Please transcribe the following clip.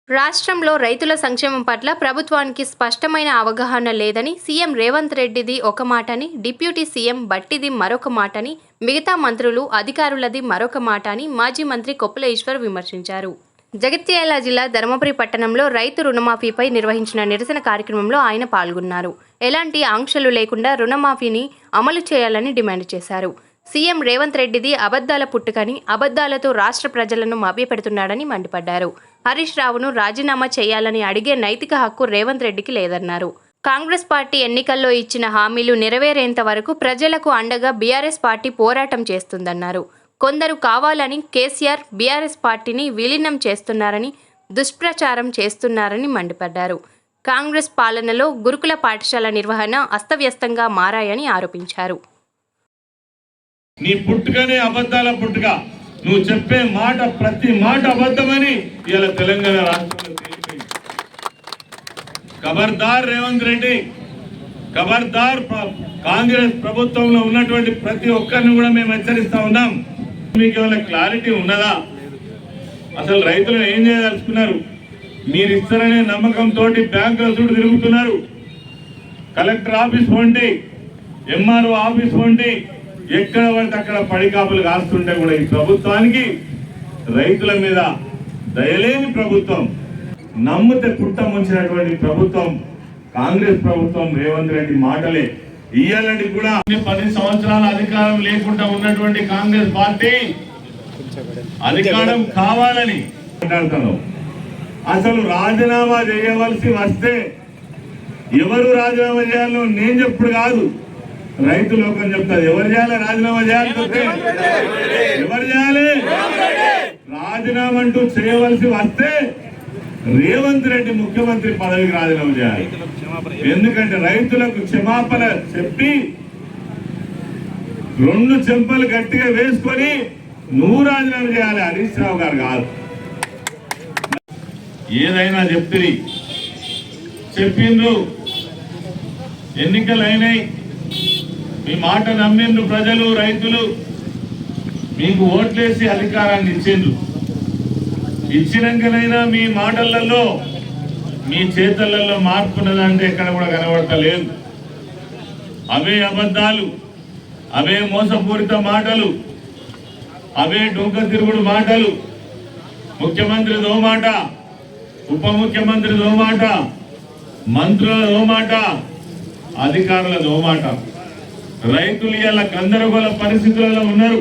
రాష్ట్రంలో రైతుల సంక్షేమం పట్ల ప్రభుత్వానికి స్పష్టమైన అవగాహన లేదని సీఎం రేవంత్ రెడ్డిది ఒక మాటని, డిప్యూటీ సీఎం బట్టిది మరొక మాటని, మిగతా మంత్రులు, అధికారులది మరొక మాట అని మాజీ మంత్రి కొప్పుల ఈశ్వర్ విమర్శించారు. జగిత్యాల జిల్లా ధర్మపురి పట్టణంలో రైతు రుణమాఫీపై నిర్వహించిన నిరసన కార్యక్రమంలో ఆయన పాల్గొన్నారు. ఎలాంటి ఆంక్షలు లేకుండా రుణమాఫీని అమలు చేయాలని డిమాండ్ చేశారు. సీఎం రేవంత్ రెడ్డిది అబద్దాల పుట్టుకని, అబద్దాలతో రాష్ట్ర ప్రజలను మభ్యపెడుతున్నాడని మండిపడ్డారు. హరీష్ రావును రాజీనామా చేయాలని అడిగే నైతిక హక్కు రేవంత్ రెడ్డికి లేదన్నారు. కాంగ్రెస్ పార్టీ ఎన్నికల్లో ఇచ్చిన హామీలు నెరవేరేంత వరకు ప్రజలకు అండగా బీఆర్ఎస్ పార్టీ పోరాటం చేస్తుందన్నారు. కొందరు కావాలని కేసీఆర్ బీఆర్ఎస్ పార్టీని విలీనం చేస్తున్నారని, దుష్ప్రచారం చేస్తున్నారని మండిపడ్డారు. కాంగ్రెస్ పాలనలో గురుకుల పాఠశాల నిర్వహణ అస్తవ్యస్తంగా మారాయని ఆరోపించారు. నీ పుట్టుకనే అబద్ధాల పుట్టుక, నువ్వు చెప్పే మాట ప్రతి మాట అబద్ధమని ఇలా తెలంగాణ రాష్ట్రంలో తేలిపోయింది. ఖబర్దార్ రేవంత్ రెడ్డి, ఖబర్దార్ కాంగ్రెస్ ప్రభుత్వంలో ఉన్నటువంటి ప్రతి ఒక్కరిని కూడా మేము హెచ్చరిస్తా ఉన్నాం. మీకు ఏమైనా క్లారిటీ ఉన్నదా? అసలు రైతులు ఏం చేయదలుచుకున్నారు? మీరు ఇస్తారనే నమ్మకంతో బ్యాంకుల చుట్టూ తిరుగుతున్నారు. కలెక్టర్ ఆఫీస్ పోండి, ఎంఆర్ఓ ఆఫీస్ పోండి, ఎక్కడ పడితే అక్కడ పడికాపులు కాస్తుంటే కూడా ఈ ప్రభుత్వానికి రైతుల మీద దయలేని ప్రభుత్వం, నమ్మితే పుట్ట ముంచినటువంటి ప్రభుత్వం కాంగ్రెస్ ప్రభుత్వం. రేవంత్ రెడ్డి మాటలే ఇయ్యాలని కూడా 10 సంవత్సరాల అధికారం లేకుండా ఉన్నటువంటి కాంగ్రెస్ పార్టీ అధికారం కావాలని మాట్లాడుతున్నాం. అసలు రాజీనామా చేయవలసి వస్తే ఎవరు రాజీనామా చేయాలో నేను చెప్పుడు కాదు, రైతు లోకం చెప్తారు. ఎవరు చేయాలి రాజీనామా చేయాలంటే? ఎవరు చేయాలి రాజీనామా అంటూ చేయవలసి వస్తే రేవంత్ రెడ్డి ముఖ్యమంత్రి పదవికి రాజీనామా చేయాలి. ఎందుకంటే రైతులకు క్షమాపణ చెప్పి 2 చెంపలు గట్టిగా వేసుకొని నువ్వు రాజీనామా చేయాలి, హరీష్ రావు గారు కాదు. ఏదైనా చెప్పిండ్రు, ఎన్నికలు అయినాయి, మీ మాట నమ్మిండ్రు ప్రజలు, రైతులు మీకు ఓట్లేసి అధికారాన్ని ఇచ్చిండ్రు. ఇచ్చినాకనైనా మీ మాటలలో, మీ చేతలలో మార్పు ఉన్నదంటే ఎక్కడ కూడా కనబడతలేదు. అవే అబద్ధాలు, అవే మోసపూరిత మాటలు, అవే డొంక తిరుగుడు మాటలు. ముఖ్యమంత్రిదో మాట, ఉప ముఖ్యమంత్రిదో మాట, మంత్రులదో మాట, అధికారులదో మాట. రైతులు ఇలా గందరగోళ పరిస్థితులలో ఉన్నారు.